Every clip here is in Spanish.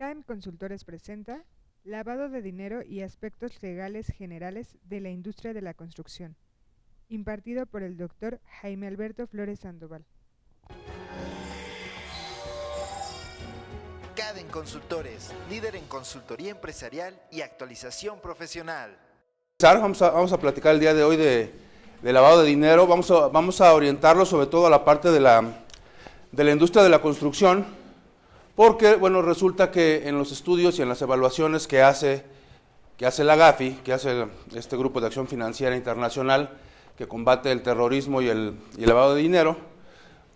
KM Consultores presenta Lavado de dinero y aspectos legales generales de la industria de la construcción, impartido por el Dr. Jaime Alberto Flores Sandoval. Caden Consultores, líder en consultoría empresarial y actualización profesional. Vamos a platicar el día de hoy de lavado de dinero. Vamos a orientarlo sobre todo a la parte de la industria de la construcción, porque bueno, resulta que en los estudios y en las evaluaciones que hace la GAFI, que hace este Grupo de Acción Financiera Internacional que combate el terrorismo y el lavado de dinero,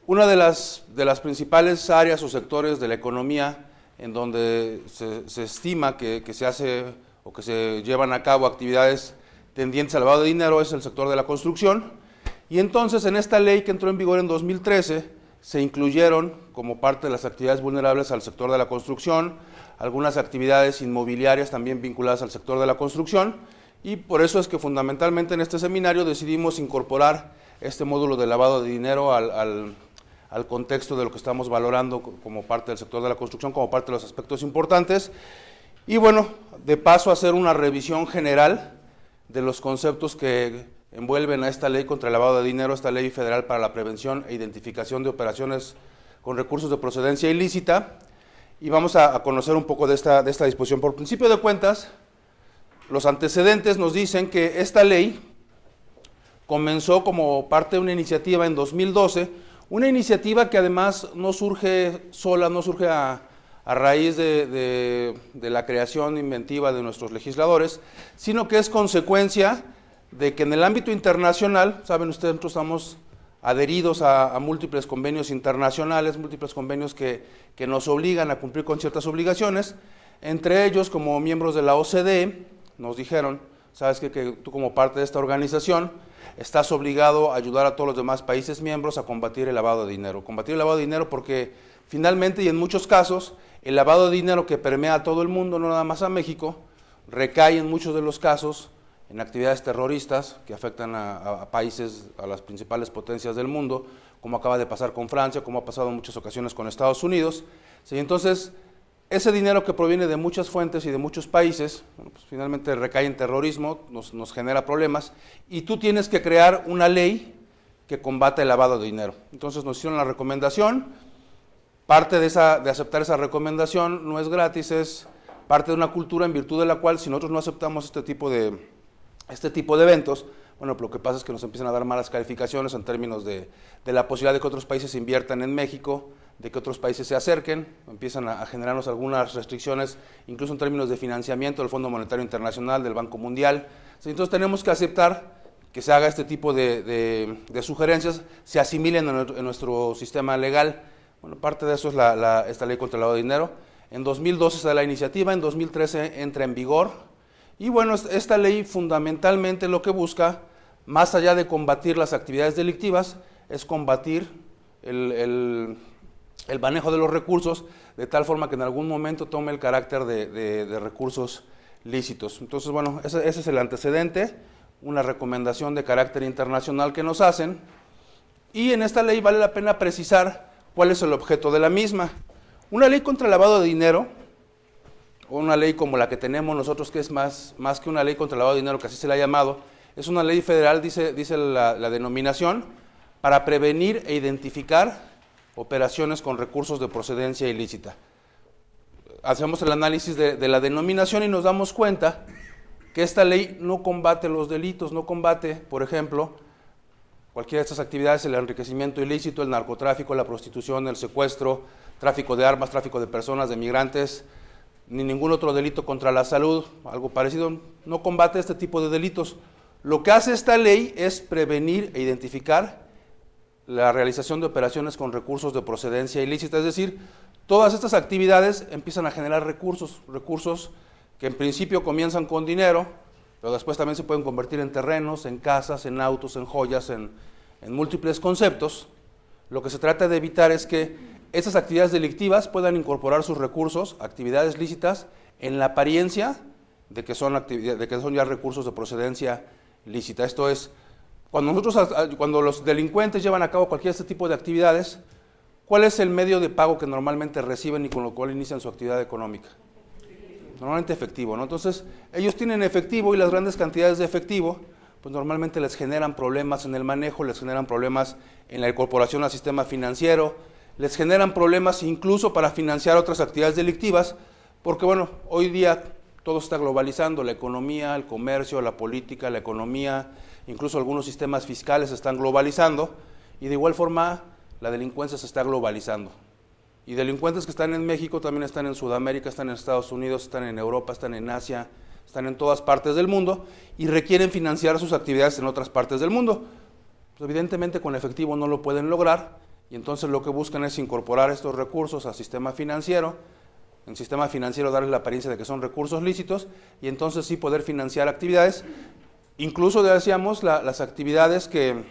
una de las principales áreas o sectores de la economía en donde se estima que se hace o que se llevan a cabo actividades tendientes al lavado de dinero es el sector de la construcción. Y entonces en esta ley que entró en vigor en 2013 se incluyeron como parte de las actividades vulnerables al sector de la construcción, algunas actividades inmobiliarias también vinculadas al sector de la construcción, y por eso es que fundamentalmente en este seminario decidimos incorporar este módulo de lavado de dinero al contexto de lo que estamos valorando como parte del sector de la construcción, como parte de los aspectos importantes, y bueno, de paso hacer una revisión general de los conceptos que envuelven a esta ley contra el lavado de dinero, esta ley federal para la prevención e identificación de operaciones con recursos de procedencia ilícita, y vamos a conocer un poco de esta disposición. Por principio de cuentas, los antecedentes nos dicen que esta ley comenzó como parte de una iniciativa en 2012, una iniciativa que además no surge sola, no surge a raíz de la creación inventiva de nuestros legisladores, sino que es consecuencia de que en el ámbito internacional, saben ustedes, nosotros estamos adheridos a múltiples convenios internacionales, múltiples convenios que nos obligan a cumplir con ciertas obligaciones, entre ellos como miembros de la OCDE, nos dijeron, sabes que tú como parte de esta organización estás obligado a ayudar a todos los demás países miembros a combatir el lavado de dinero. Combatir el lavado de dinero porque finalmente y en muchos casos el lavado de dinero que permea a todo el mundo, no nada más a México, recae en muchos de los casos en actividades terroristas que afectan a países, a las principales potencias del mundo, como acaba de pasar con Francia, como ha pasado en muchas ocasiones con Estados Unidos. Sí, entonces, ese dinero que proviene de muchas fuentes y de muchos países, bueno, pues finalmente recae en terrorismo, nos genera problemas, y tú tienes que crear una ley que combate el lavado de dinero. Entonces nos hicieron la recomendación, parte de aceptar esa recomendación no es gratis, es parte de una cultura en virtud de la cual si nosotros no aceptamos este tipo de eventos, bueno, lo que pasa es que nos empiezan a dar malas calificaciones en términos de la posibilidad de que otros países inviertan en México, de que otros países se acerquen, empiezan a generarnos algunas restricciones, incluso en términos de financiamiento del Fondo Monetario Internacional, del Banco Mundial. Entonces tenemos que aceptar que se haga este tipo de sugerencias, se asimilen en nuestro sistema legal. Bueno, parte de eso es esta ley contra el lavado de dinero. En 2012 se da la iniciativa, en 2013 entra en vigor. Y bueno, esta ley fundamentalmente lo que busca, más allá de combatir las actividades delictivas, es combatir el manejo de los recursos de tal forma que en algún momento tome el carácter de recursos lícitos. Entonces, bueno, ese es el antecedente, una recomendación de carácter internacional que nos hacen, y en esta ley vale la pena precisar cuál es el objeto de la misma. Una ley contra el lavado de dinero, o una ley como la que tenemos nosotros, que es más que una ley contra el lavado de dinero, que así se le ha llamado, es una ley federal, dice la denominación, para prevenir e identificar operaciones con recursos de procedencia ilícita. Hacemos el análisis de la denominación y nos damos cuenta que esta ley no combate los delitos, no combate, por ejemplo, cualquiera de estas actividades, el enriquecimiento ilícito, el narcotráfico, la prostitución, el secuestro, tráfico de armas, tráfico de personas, de migrantes, ni ningún otro delito contra la salud, algo parecido, no combate este tipo de delitos. Lo que hace esta ley es prevenir e identificar la realización de operaciones con recursos de procedencia ilícita, es decir, todas estas actividades empiezan a generar recursos que en principio comienzan con dinero, pero después también se pueden convertir en terrenos, en casas, en autos, en joyas, en múltiples conceptos. Lo que se trata de evitar es que esas actividades delictivas puedan incorporar sus recursos, actividades lícitas, en la apariencia de que son ya recursos de procedencia lícita. Esto es, cuando los delincuentes llevan a cabo cualquier este tipo de actividades, ¿cuál es el medio de pago que normalmente reciben y con lo cual inician su actividad económica? Normalmente efectivo, ¿no? Entonces, ellos tienen efectivo y las grandes cantidades de efectivo, pues normalmente les generan problemas en el manejo, les generan problemas en la incorporación al sistema financiero, les generan problemas incluso para financiar otras actividades delictivas, porque bueno, hoy día todo está globalizando, la economía, el comercio, la política, la economía, incluso algunos sistemas fiscales se están globalizando, y de igual forma la delincuencia se está globalizando. Y delincuentes que están en México también están en Sudamérica, están en Estados Unidos, están en Europa, están en Asia, están en todas partes del mundo y requieren financiar sus actividades en otras partes del mundo. Pues evidentemente con efectivo no lo pueden lograr y entonces lo que buscan es incorporar estos recursos al sistema financiero, en el sistema financiero darles la apariencia de que son recursos lícitos y entonces sí poder financiar actividades, incluso decíamos las actividades que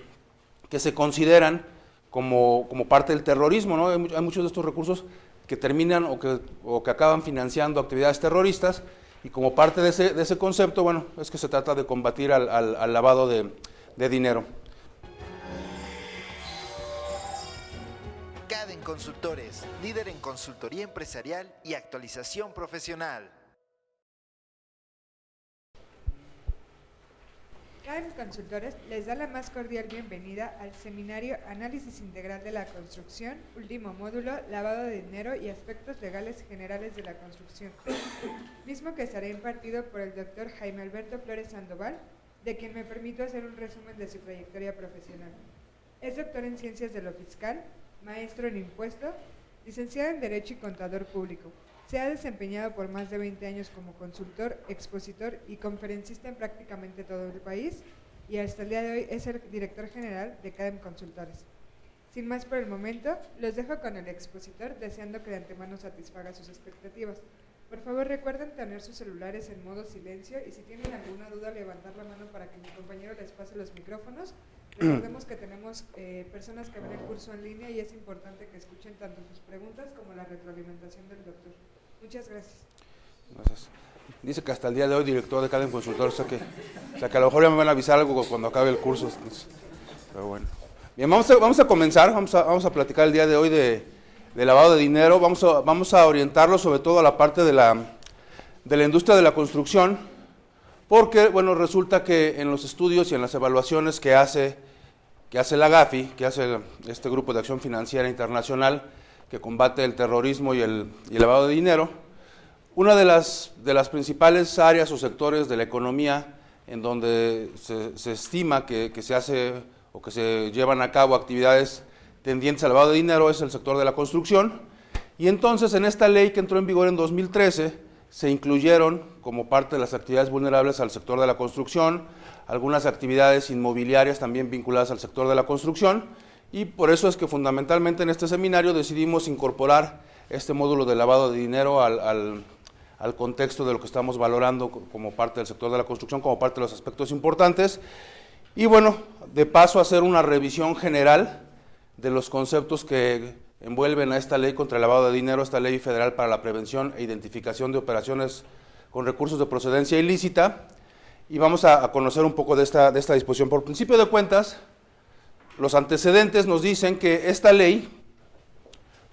se consideran como parte del terrorismo, ¿no? Hay muchos de estos recursos que terminan o que acaban financiando actividades terroristas y como parte de ese concepto, bueno, es que se trata de combatir al lavado de dinero. Caden Consultores, líder en consultoría empresarial y actualización profesional. Cadem Consultores les da la más cordial bienvenida al seminario Análisis Integral de la Construcción, último módulo, lavado de dinero y aspectos legales generales de la construcción, mismo que estará impartido por el doctor Jaime Alberto Flores Sandoval, de quien me permito hacer un resumen de su trayectoria profesional. Es doctor en Ciencias de lo Fiscal, maestro en Impuesto, licenciado en Derecho y Contador Público. Se ha desempeñado por más de 20 años como consultor, expositor y conferencista en prácticamente todo el país y hasta el día de hoy es el director general de Cadem Consultores. Sin más por el momento, los dejo con el expositor deseando que de antemano satisfaga sus expectativas. Por favor recuerden tener sus celulares en modo silencio y si tienen alguna duda levantar la mano para que mi compañero les pase los micrófonos. Recordemos que tenemos personas que ven el curso en línea y es importante que escuchen tanto sus preguntas como la retroalimentación del doctor. Muchas gracias. Gracias. Dice que hasta el día de hoy director de Cadem Consultores, o sea que a lo mejor ya me van a avisar algo cuando acabe el curso. Pero bueno. Bien, vamos a comenzar, vamos a platicar el día de hoy de lavado de dinero. Vamos a orientarlo sobre todo a la parte de la industria de la construcción, porque bueno, resulta que en los estudios y en las evaluaciones que hace la GAFI, que hace este Grupo de Acción Financiera Internacional, que combate el terrorismo y el lavado de dinero, una de las principales áreas o sectores de la economía en donde se estima que se hace o que se llevan a cabo actividades tendientes al lavado de dinero es el sector de la construcción, y entonces en esta ley que entró en vigor en 2013 se incluyeron como parte de las actividades vulnerables al sector de la construcción, algunas actividades inmobiliarias también vinculadas al sector de la construcción, y por eso es que fundamentalmente en este seminario decidimos incorporar este módulo de lavado de dinero al contexto de lo que estamos valorando como parte del sector de la construcción, como parte de los aspectos importantes, y bueno, de paso hacer una revisión general de los conceptos que envuelven a esta ley contra el lavado de dinero, esta ley federal para la prevención e identificación de operaciones con recursos de procedencia ilícita, y vamos a conocer un poco de esta disposición. Por principio de cuentas, los antecedentes nos dicen que esta ley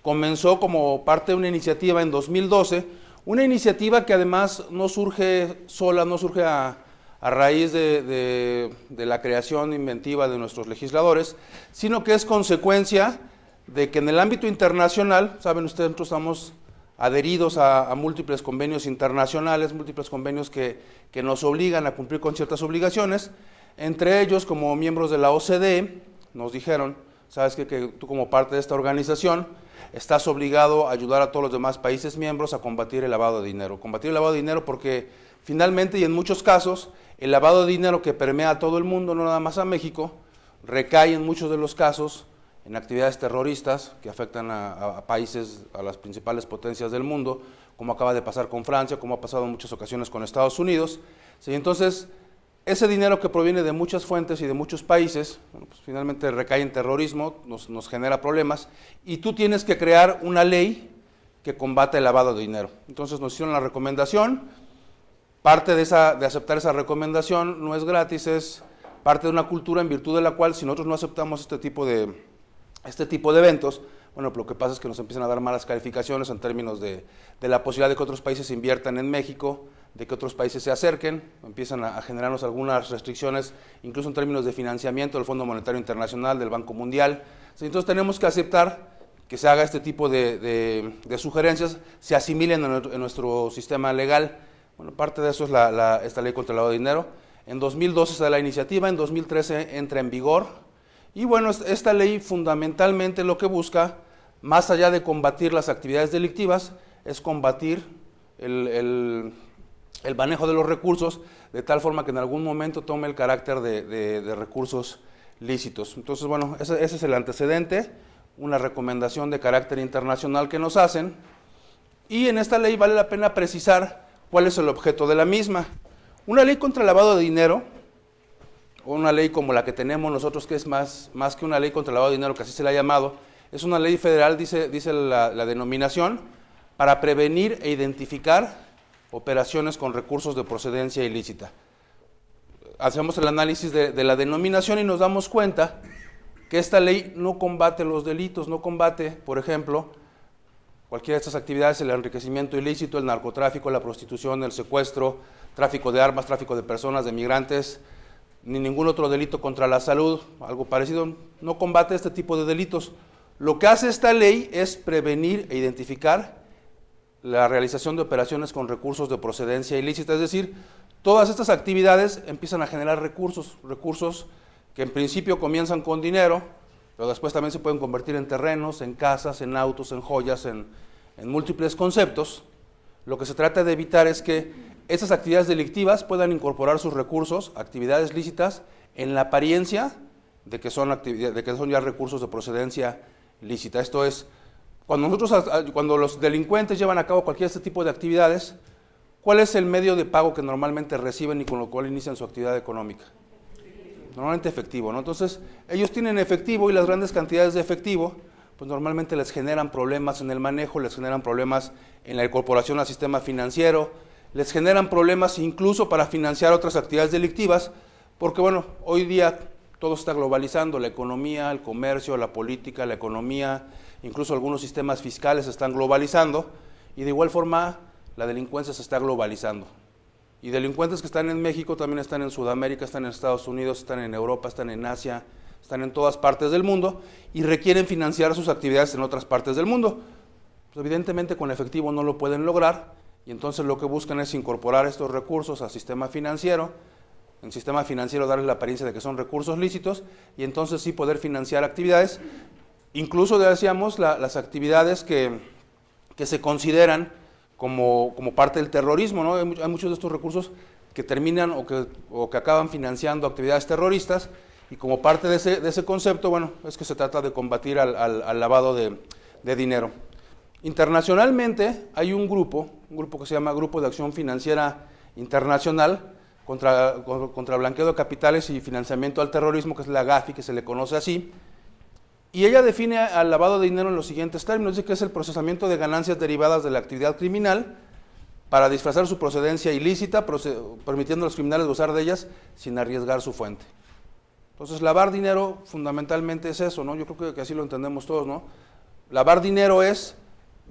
comenzó como parte de una iniciativa en 2012, una iniciativa que además no surge sola, no surge a raíz de la creación inventiva de nuestros legisladores, sino que es consecuencia de que en el ámbito internacional, saben ustedes, nosotros estamos adheridos a múltiples convenios internacionales, múltiples convenios que nos obligan a cumplir con ciertas obligaciones, entre ellos como miembros de la OCDE, nos dijeron, sabes que tú como parte de esta organización estás obligado a ayudar a todos los demás países miembros a combatir el lavado de dinero. Combatir el lavado de dinero porque finalmente y en muchos casos el lavado de dinero que permea a todo el mundo, no nada más a México, recae en muchos de los casos en actividades terroristas que afectan a países, a las principales potencias del mundo, como acaba de pasar con Francia, como ha pasado en muchas ocasiones con Estados Unidos. Sí, entonces, ese dinero que proviene de muchas fuentes y de muchos países, bueno, pues finalmente recae en terrorismo, nos genera problemas, y tú tienes que crear una ley que combate el lavado de dinero. Entonces nos hicieron la recomendación, parte de aceptar esa recomendación no es gratis, es parte de una cultura en virtud de la cual si nosotros no aceptamos este tipo de eventos, bueno, lo que pasa es que nos empiezan a dar malas calificaciones en términos de la posibilidad de que otros países inviertan en México, de que otros países se acerquen, empiezan a generarnos algunas restricciones, incluso en términos de financiamiento del Fondo Monetario Internacional, del Banco Mundial. Entonces tenemos que aceptar que se haga este tipo de sugerencias, se asimilen en nuestro sistema legal. Bueno, parte de eso es esta ley contra el lavado de dinero. En 2012 se da la iniciativa, en 2013 entra en vigor. Y bueno, esta ley fundamentalmente lo que busca, más allá de combatir las actividades delictivas, es combatir el manejo de los recursos de tal forma que en algún momento tome el carácter de recursos lícitos. Entonces, bueno, ese es el antecedente, una recomendación de carácter internacional que nos hacen, y en esta ley vale la pena precisar cuál es el objeto de la misma. Una ley contra el lavado de dinero, o una ley como la que tenemos nosotros, que es más que una ley contra el lavado de dinero, que así se le ha llamado, es una ley federal, dice la denominación, para prevenir e identificar operaciones con recursos de procedencia ilícita. Hacemos el análisis de la denominación y nos damos cuenta que esta ley no combate los delitos, no combate, por ejemplo, cualquiera de estas actividades, el enriquecimiento ilícito, el narcotráfico, la prostitución, el secuestro, tráfico de armas, tráfico de personas, de migrantes, ni ningún otro delito contra la salud, algo parecido, no combate este tipo de delitos. Lo que hace esta ley es prevenir e identificar la realización de operaciones con recursos de procedencia ilícita, es decir, todas estas actividades empiezan a generar recursos que en principio comienzan con dinero, pero después también se pueden convertir en terrenos, en casas, en autos, en joyas, en múltiples conceptos. Lo que se trata de evitar es que esas actividades delictivas puedan incorporar sus recursos, actividades lícitas, en la apariencia de que son ya recursos de procedencia lícita. Esto es, cuando los delincuentes llevan a cabo cualquier este tipo de actividades, ¿cuál es el medio de pago que normalmente reciben y con lo cual inician su actividad económica? Normalmente efectivo, ¿no? Entonces, ellos tienen efectivo y las grandes cantidades de efectivo, pues normalmente les generan problemas en el manejo, les generan problemas en la incorporación al sistema financiero, les generan problemas incluso para financiar otras actividades delictivas, porque bueno, hoy día todo está globalizando, la economía, el comercio, la política, la economía, incluso algunos sistemas fiscales se están globalizando, y de igual forma la delincuencia se está globalizando. Y delincuentes que están en México también están en Sudamérica, están en Estados Unidos, están en Europa, están en Asia, están en todas partes del mundo y requieren financiar sus actividades en otras partes del mundo. Pues evidentemente con efectivo no lo pueden lograr y entonces lo que buscan es incorporar estos recursos al sistema financiero, en el sistema financiero darles la apariencia de que son recursos lícitos y entonces sí poder financiar actividades, incluso decíamos las actividades que se consideran como parte del terrorismo, ¿no? Hay muchos de estos recursos que terminan o que acaban financiando actividades terroristas y como parte de ese concepto, bueno, es que se trata de combatir al lavado de dinero. Internacionalmente hay un grupo que se llama Grupo de Acción Financiera Internacional contra blanqueo de capitales y financiamiento al terrorismo, que es la GAFI, que se le conoce así, y ella define al lavado de dinero en los siguientes términos, dice que es el procesamiento de ganancias derivadas de la actividad criminal para disfrazar su procedencia ilícita, permitiendo a los criminales gozar de ellas sin arriesgar su fuente. Entonces, lavar dinero fundamentalmente es eso, ¿no? Yo creo que así lo entendemos todos, ¿no? Lavar dinero es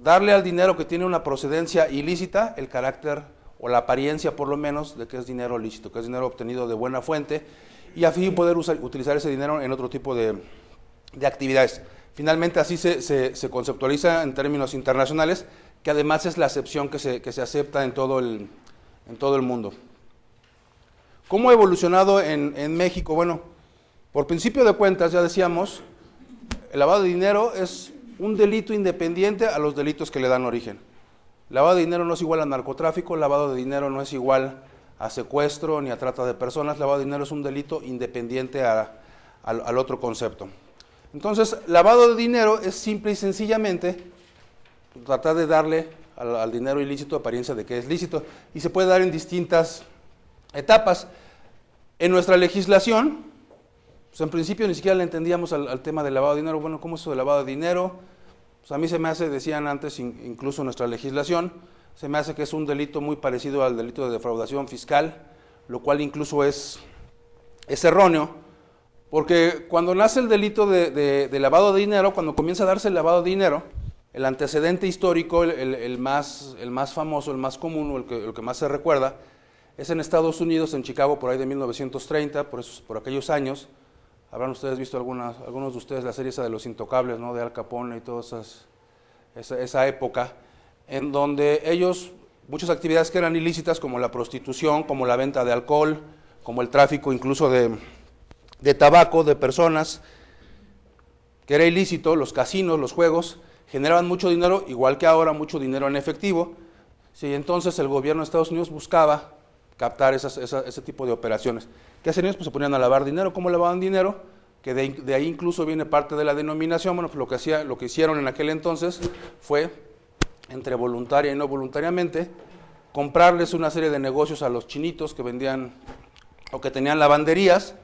darle al dinero que tiene una procedencia ilícita el carácter o la apariencia, por lo menos, de que es dinero lícito, que es dinero obtenido de buena fuente, y a fin poder utilizar ese dinero en otro tipo de actividades. Finalmente así se conceptualiza en términos internacionales, que además es la acepción que se acepta en todo el mundo. ¿Cómo ha evolucionado en México? Bueno, por principio de cuentas, ya decíamos, el lavado de dinero es un delito independiente a los delitos que le dan origen. Lavado de dinero no es igual a narcotráfico, lavado de dinero no es igual a secuestro ni a trata de personas, lavado de dinero es un delito independiente al otro concepto. Entonces, lavado de dinero es simple y sencillamente tratar de darle al dinero ilícito apariencia de que es lícito y se puede dar en distintas etapas. En nuestra legislación, pues en principio ni siquiera le entendíamos al tema del lavado de dinero. Bueno, ¿cómo es eso de lavado de dinero? Pues a mí se me hace, decían antes, incluso en nuestra legislación, se me hace que es un delito muy parecido al delito de defraudación fiscal, lo cual incluso es erróneo, Porque cuando nace el delito de lavado de dinero, cuando comienza a darse el lavado de dinero, el antecedente histórico, el más famoso, el más común, o el que más se recuerda, es en Estados Unidos, en Chicago, por ahí de 1930, por aquellos años. Habrán ustedes visto algunos de ustedes la serie esa de Los Intocables, ¿no? De Al Capone y toda esa época, en donde ellos, muchas actividades que eran ilícitas, como la prostitución, como la venta de alcohol, como el tráfico incluso de tabaco, de personas, que era ilícito, los casinos, los juegos, generaban mucho dinero, igual que ahora, mucho dinero en efectivo. Sí, entonces el gobierno de Estados Unidos buscaba captar ese tipo de operaciones. ¿Qué hacían ellos? Pues se ponían a lavar dinero. ¿Cómo lavaban dinero? Que de ahí incluso viene parte de la denominación. Bueno, pues lo que hicieron en aquel entonces fue, entre voluntaria y no voluntariamente, comprarles una serie de negocios a los chinitos que vendían o que tenían lavanderías,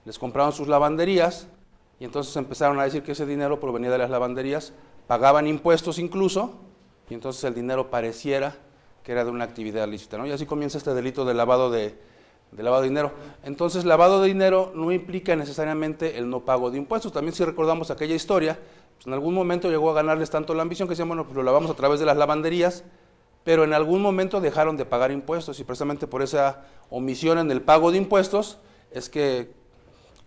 les compraron sus lavanderías y entonces empezaron a decir que ese dinero provenía de las lavanderías, pagaban impuestos incluso, y entonces el dinero pareciera que era de una actividad lícita, ¿no? Y así comienza este delito de lavado de dinero. Entonces, lavado de dinero no implica necesariamente el no pago de impuestos. También, si recordamos aquella historia, pues en algún momento llegó a ganarles tanto la ambición que decían, bueno, pues lo lavamos a través de las lavanderías, pero en algún momento dejaron de pagar impuestos, y precisamente por esa omisión en el pago de impuestos es que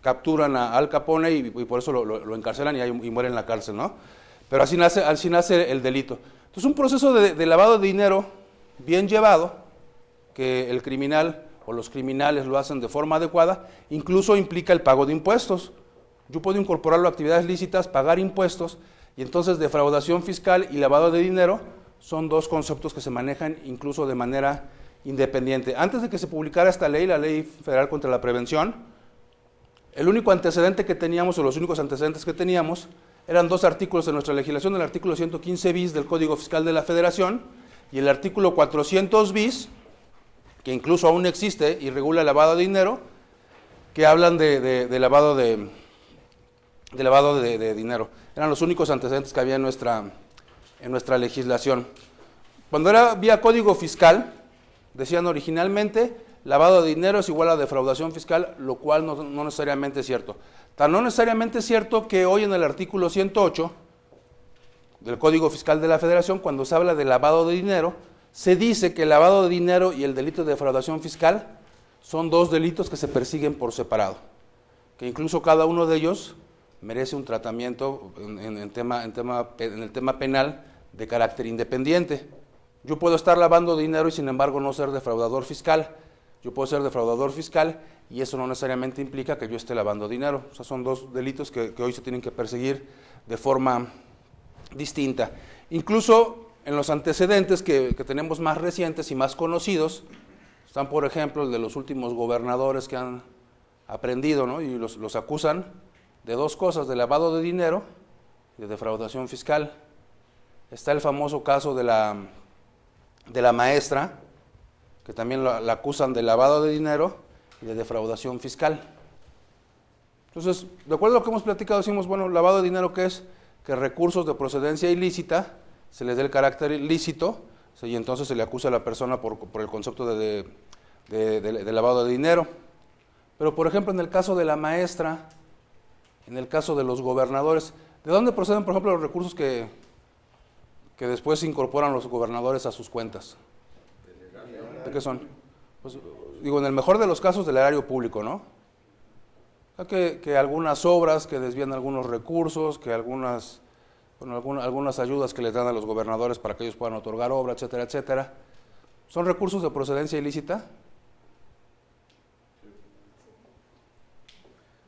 capturan a Al Capone y por eso lo encarcelan y muere en la cárcel, ¿no? Pero así nace el delito. Entonces, un proceso de lavado de dinero bien llevado, que el criminal o los criminales lo hacen de forma adecuada, incluso implica el pago de impuestos. Yo puedo incorporarlo a actividades lícitas, pagar impuestos, y entonces defraudación fiscal y lavado de dinero son dos conceptos que se manejan incluso de manera independiente. Antes de que se publicara esta ley, la Ley Federal contra la Prevención, el único antecedente que teníamos, o los únicos antecedentes que teníamos, eran dos artículos de nuestra legislación, el artículo 115 bis del Código Fiscal de la Federación y el artículo 400 bis, que incluso aún existe y regula el lavado de dinero, que hablan de lavado de dinero. Eran los únicos antecedentes que había en nuestra legislación. Cuando era vía Código Fiscal, decían originalmente, lavado de dinero es igual a defraudación fiscal, lo cual no necesariamente es cierto. Tan no necesariamente es cierto que hoy en el artículo 108 del Código Fiscal de la Federación, cuando se habla de lavado de dinero, se dice que el lavado de dinero y el delito de defraudación fiscal son dos delitos que se persiguen por separado, que incluso cada uno de ellos merece un tratamiento en el tema penal de carácter independiente. Yo puedo estar lavando dinero y sin embargo no ser defraudador fiscal. Yo puedo ser defraudador fiscal y eso no necesariamente implica que yo esté lavando dinero. O sea, son dos delitos que hoy se tienen que perseguir de forma distinta. Incluso en los antecedentes que tenemos más recientes y más conocidos, están por ejemplo el de los últimos gobernadores que han aprendido, ¿no? Y los acusan de dos cosas, de lavado de dinero y de defraudación fiscal. Está el famoso caso de la maestra, que también la acusan de lavado de dinero y de defraudación fiscal. Entonces, de acuerdo a lo que hemos platicado, decimos, bueno, lavado de dinero, ¿qué es? Que recursos de procedencia ilícita se les dé el carácter ilícito, y entonces se le acusa a la persona por el concepto de lavado de dinero. Pero, por ejemplo, en el caso de la maestra, en el caso de los gobernadores, ¿de dónde proceden, por ejemplo, los recursos que después incorporan los gobernadores a sus cuentas? ¿De qué son? Pues, digo, en el mejor de los casos, del erario público, ¿no? O sea, que algunas obras que desvían algunos recursos, que algunas ayudas que les dan a los gobernadores para que ellos puedan otorgar obras, etcétera, etcétera. ¿Son recursos de procedencia ilícita?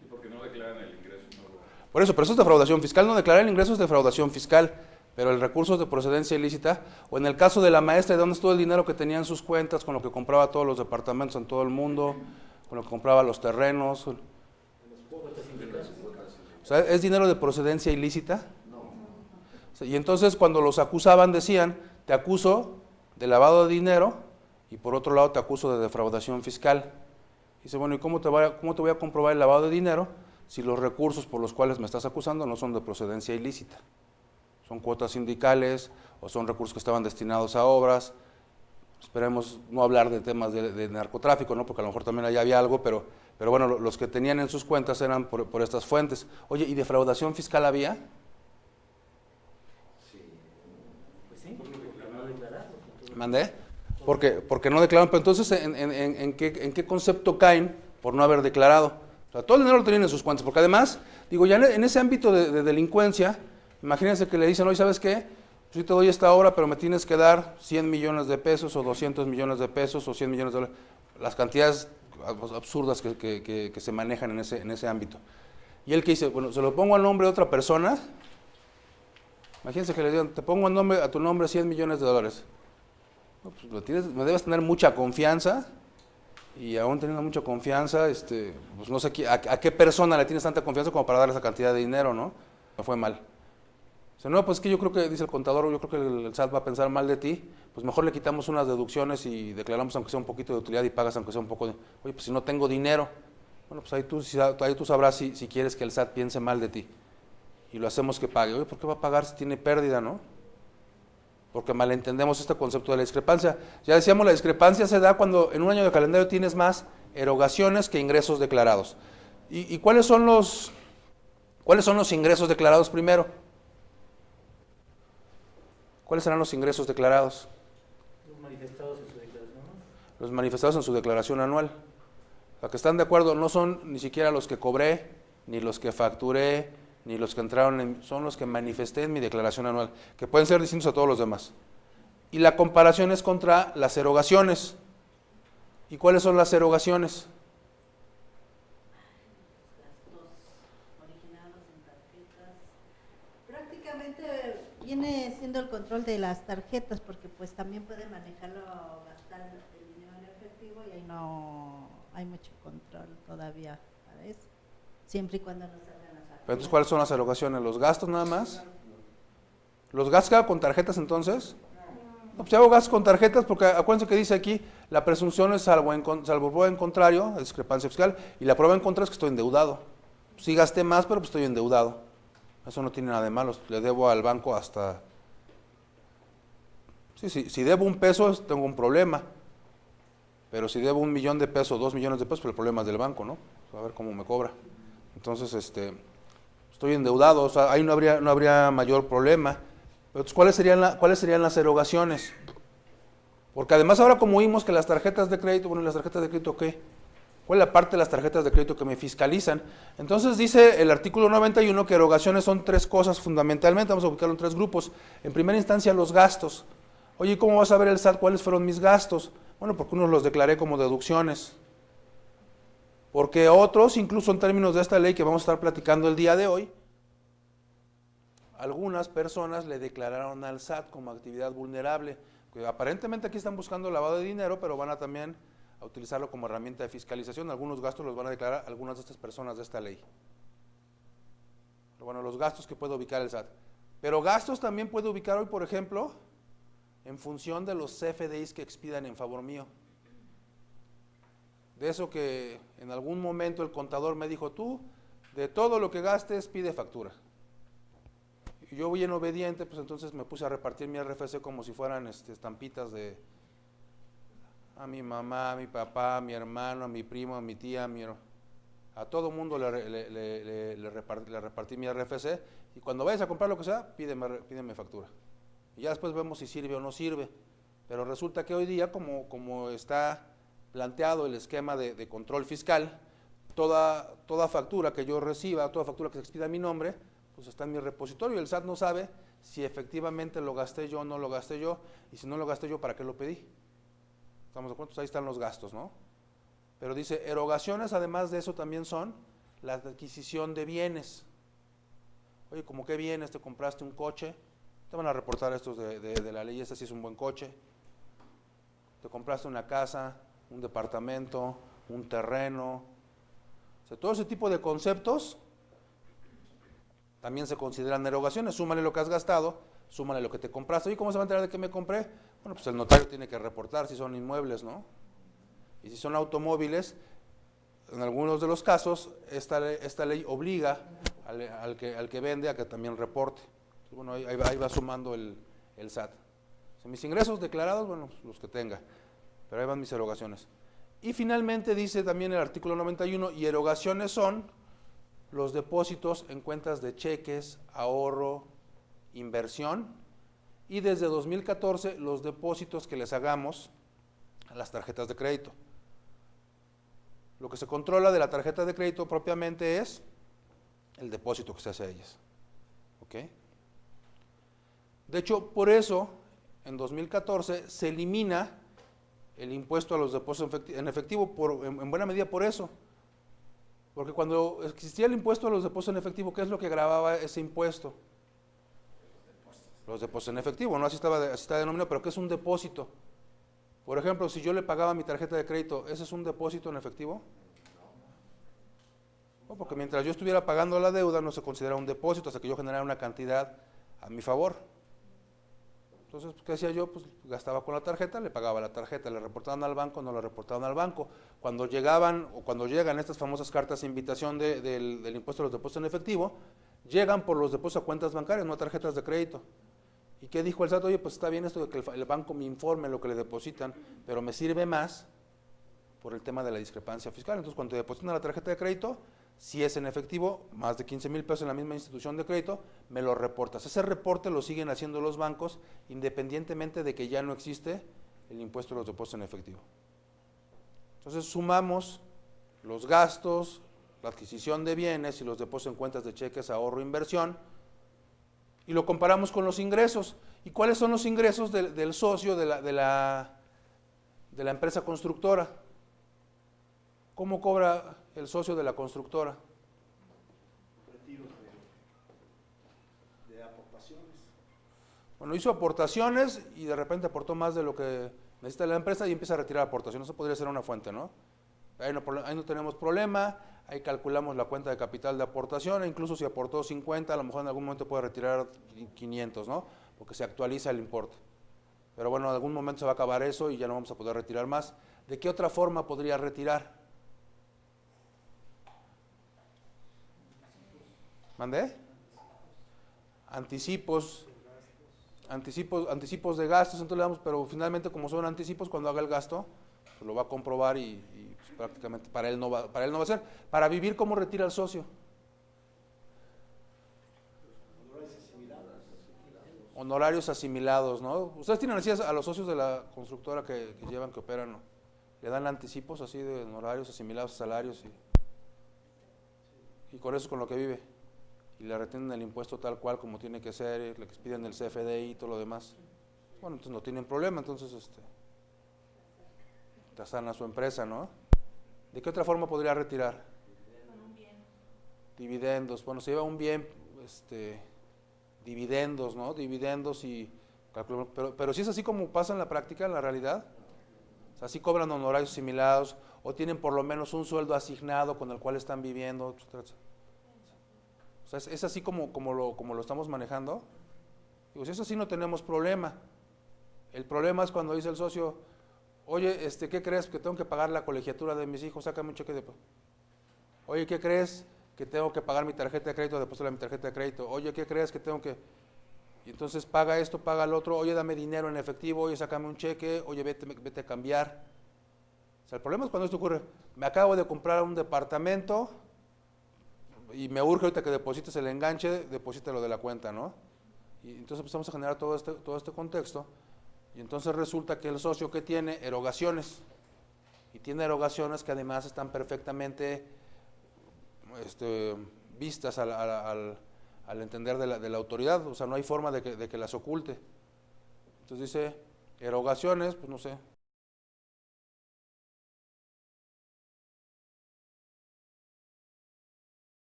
Sí, porque no declaran el ingreso. Por eso, pero eso es defraudación fiscal. No declarar el ingreso es defraudación fiscal, pero el recurso es de procedencia ilícita. O en el caso de la maestra, ¿de dónde estuvo el dinero que tenía en sus cuentas, con lo que compraba todos los departamentos en todo el mundo, con lo que compraba los terrenos? O sea, ¿es dinero de procedencia ilícita? Y entonces cuando los acusaban decían, te acuso de lavado de dinero y por otro lado te acuso de defraudación fiscal. Dice, bueno, ¿y cómo te voy a comprobar el lavado de dinero si los recursos por los cuales me estás acusando no son de procedencia ilícita? Son cuotas sindicales o son recursos que estaban destinados a obras. Esperemos no hablar de temas de narcotráfico, ¿no? Porque a lo mejor también allá había algo, pero Pero bueno, los que tenían en sus cuentas eran por estas fuentes. Oye, ¿y defraudación fiscal había? Pues sí, porque no declararon. ¿Mandé? Porque no declararon. Pero entonces, ¿en qué concepto caen por no haber declarado? O sea, todo el dinero lo tenían en sus cuentas. Porque además, digo, ya en ese ámbito de delincuencia, imagínense que le dicen, oye, ¿sabes qué? Yo te doy esta obra, pero me tienes que dar 100 millones de pesos o 200 millones de pesos o 100 millones de dólares. Las cantidades absurdas que se manejan en ese ámbito. Y él que dice, bueno, se lo pongo al nombre de otra persona. Imagínense que le digan, te pongo a tu nombre 100 millones de dólares. No, pues me debes tener mucha confianza, y aún teniendo mucha confianza, pues no sé a qué persona le tienes tanta confianza como para darle esa cantidad de dinero, ¿no? Me fue mal. Dice, no, pues que yo creo que, dice el contador, yo creo que el SAT va a pensar mal de ti, pues mejor le quitamos unas deducciones y declaramos aunque sea un poquito de utilidad y pagas aunque sea un poco de... Oye, pues si no tengo dinero, bueno, pues ahí tú sabrás si quieres que el SAT piense mal de ti. Y lo hacemos que pague. Oye, ¿por qué va a pagar si tiene pérdida, no? Porque malentendemos este concepto de la discrepancia. Ya decíamos, la discrepancia se da cuando en un año de calendario tienes más erogaciones que ingresos declarados. ¿Y cuáles son los ingresos declarados primero? ¿Cuáles serán los ingresos declarados? Los manifestados en su declaración anual. Los manifestados en su declaración anual. O sea, que están de acuerdo, no son ni siquiera los que cobré, ni los que facturé, ni los que entraron, son los que manifesté en mi declaración anual, que pueden ser distintos a todos los demás. Y la comparación es contra las erogaciones. ¿Y cuáles son las erogaciones? Originados en tarjetas. Prácticamente viene siendo el control de las tarjetas, porque pues también pueden manejarlo, gastar el dinero en efectivo, y ahí no hay mucho control todavía para eso, siempre y cuando no salgan las tarjetas. Entonces, ¿cuáles son las erogaciones? ¿Los gastos nada más? ¿Los gastos que hago con tarjetas entonces? No, pues si hago gastos con tarjetas, porque acuérdense que dice aquí, la presunción es salvo prueba en contrario, discrepancia fiscal, y la prueba en contra es que estoy endeudado. Sí gasté más, pero pues estoy endeudado. Eso no tiene nada de malo, le debo al banco hasta... Sí, si debo $1, tengo un problema, pero si debo $1,000,000 de pesos, $2 millones de pesos, pues el problema es del banco, ¿no? A ver cómo me cobra. Entonces, estoy endeudado, o sea, ahí no habría mayor problema. Entonces, ¿cuáles serían las erogaciones? Porque además ahora como vimos que las tarjetas de crédito, bueno, ¿las tarjetas de crédito qué? ¿Cuál es la parte de las tarjetas de crédito que me fiscalizan? Entonces dice el artículo 91 que erogaciones son 3 cosas fundamentalmente, vamos a ubicarlo en 3 grupos. En primera instancia, los gastos. Oye, ¿cómo vas a ver el SAT cuáles fueron mis gastos? Bueno, porque unos los declaré como deducciones. Porque otros, incluso en términos de esta ley que vamos a estar platicando el día de hoy, algunas personas le declararon al SAT como actividad vulnerable, que aparentemente aquí están buscando lavado de dinero, pero van a también a utilizarlo como herramienta de fiscalización. Algunos gastos los van a declarar algunas de estas personas de esta ley. Pero bueno, los gastos que puede ubicar el SAT. Pero gastos también puede ubicar hoy, por ejemplo, en función de los CFDIs que expidan en favor mío. De eso que en algún momento el contador me dijo, tú, de todo lo que gastes, pide factura. Y yo bien obediente, pues entonces me puse a repartir mi RFC como si fueran estampitas de a mi mamá, a mi papá, a mi hermano, a mi primo, a mi tía, a todo mundo le repartí mi RFC, y cuando vayas a comprar lo que sea, pídeme factura. Y ya después vemos si sirve o no sirve. Pero resulta que hoy día, como está planteado el esquema de control fiscal, toda factura que yo reciba, toda factura que se expida a mi nombre, pues está en mi repositorio. El SAT no sabe si efectivamente lo gasté yo o no lo gasté yo, y si no lo gasté yo, ¿para qué lo pedí? ¿Estamos de acuerdo? Pues ahí están los gastos, ¿no? Pero dice, erogaciones además de eso también son la adquisición de bienes. Oye, ¿cómo qué bienes? Te compraste un coche, te van a reportar estos de la ley, este sí es un buen coche. Te compraste una casa, un departamento, un terreno. O sea, todo ese tipo de conceptos también se consideran erogaciones. Súmale lo que has gastado, súmale lo que te compraste. ¿Y cómo se va a enterar de qué me compré? Bueno, pues el notario tiene que reportar si son inmuebles, ¿no? Y si son automóviles, en algunos de los casos, esta ley obliga al que vende a que también reporte. Bueno, ahí va sumando el SAT. O sea, mis ingresos declarados, bueno, los que tenga, pero ahí van mis erogaciones. Y finalmente dice también el artículo 91, y erogaciones son los depósitos en cuentas de cheques, ahorro, inversión, y desde 2014 los depósitos que les hagamos a las tarjetas de crédito. Lo que se controla de la tarjeta de crédito propiamente es el depósito que se hace a ellas. ¿Ok? De hecho, por eso, en 2014 se elimina el impuesto a los depósitos en efectivo, en buena medida por eso. Porque cuando existía el impuesto a los depósitos en efectivo, ¿qué es lo que gravaba ese impuesto? Los depósitos en efectivo, ¿no? Así está denominado, pero ¿qué es un depósito? Por ejemplo, si yo le pagaba mi tarjeta de crédito, ¿ese es un depósito en efectivo? No, porque mientras yo estuviera pagando la deuda no se considera un depósito hasta que yo generara una cantidad a mi favor. Entonces, ¿qué hacía yo? Pues gastaba con la tarjeta, le pagaba la tarjeta, le reportaban al banco, no le reportaban al banco. Cuando llegaban o cuando llegan estas famosas cartas de invitación del impuesto a los depósitos en efectivo, llegan por los depósitos a cuentas bancarias, no a tarjetas de crédito. ¿Y qué dijo el SAT? Oye, pues está bien esto de que el banco me informe lo que le depositan, pero me sirve más por el tema de la discrepancia fiscal. Entonces, cuando te depositan la tarjeta de crédito, si es en efectivo, más de 15,000 pesos en la misma institución de crédito, me lo reportas. Ese reporte lo siguen haciendo los bancos, independientemente de que ya no existe el impuesto a los depósitos en efectivo. Entonces, sumamos los gastos, la adquisición de bienes y los depósitos en cuentas de cheques, ahorro, inversión, y lo comparamos con los ingresos. ¿Y cuáles son los ingresos del socio de la empresa constructora? ¿Cómo cobra el socio de la constructora? Retiros de aportaciones. Bueno, hizo aportaciones y de repente aportó más de lo que necesita la empresa y empieza a retirar aportaciones. Eso podría ser una fuente, ¿no? Ahí no tenemos problema, ahí calculamos la cuenta de capital de aportación, e incluso si aportó 50, a lo mejor en algún momento puede retirar 500, ¿no? Porque se actualiza el importe. Pero bueno, en algún momento se va a acabar eso y ya no vamos a poder retirar más. ¿De qué otra forma podría retirar? ¿Mandé? Anticipos de gastos, entonces le damos, pero finalmente como son anticipos, cuando haga el gasto, pues lo va a comprobar y pues prácticamente para él no va a ser. Para vivir, ¿cómo retira el socio? Honorarios asimilados, ¿no? Ustedes tienen así a los socios de la constructora que llevan, que operan, ¿no? Le dan anticipos así de honorarios asimilados a salarios y con eso es con lo que vive. Y le retienen el impuesto tal cual como tiene que ser, le piden el CFDI y todo lo demás. Bueno, entonces no tienen problema, entonces tasan a su empresa, ¿no? ¿De qué otra forma podría retirar? Con un bien. Dividendos. Bueno, se lleva un bien, dividendos, ¿no? Dividendos y pero si es así como pasa en la práctica, en la realidad. O sea, así cobran honorarios asimilados o tienen por lo menos un sueldo asignado con el cual están viviendo, etcétera. O sea, es así como lo estamos manejando. Digo, si es así no tenemos problema. El problema es cuando dice el socio, oye, ¿qué crees? Que tengo que pagar la colegiatura de mis hijos, sácame un cheque de... Oye, ¿qué crees? Que tengo que pagar mi tarjeta de crédito, depositarle mi tarjeta de crédito. Oye, ¿qué crees? Que tengo que... Y entonces paga esto, paga el otro, oye, dame dinero en efectivo, oye, sácame un cheque, oye, vete a cambiar. O sea, el problema es cuando esto ocurre. Me acabo de comprar un departamento y me urge ahorita que deposites el enganche, deposítalo de la cuenta, ¿no? Y entonces empezamos a generar todo este contexto y entonces resulta que el socio que tiene erogaciones y tiene erogaciones que además están perfectamente vistas al entender de la autoridad, o sea, no hay forma de que las oculte. Entonces dice, erogaciones, pues no sé,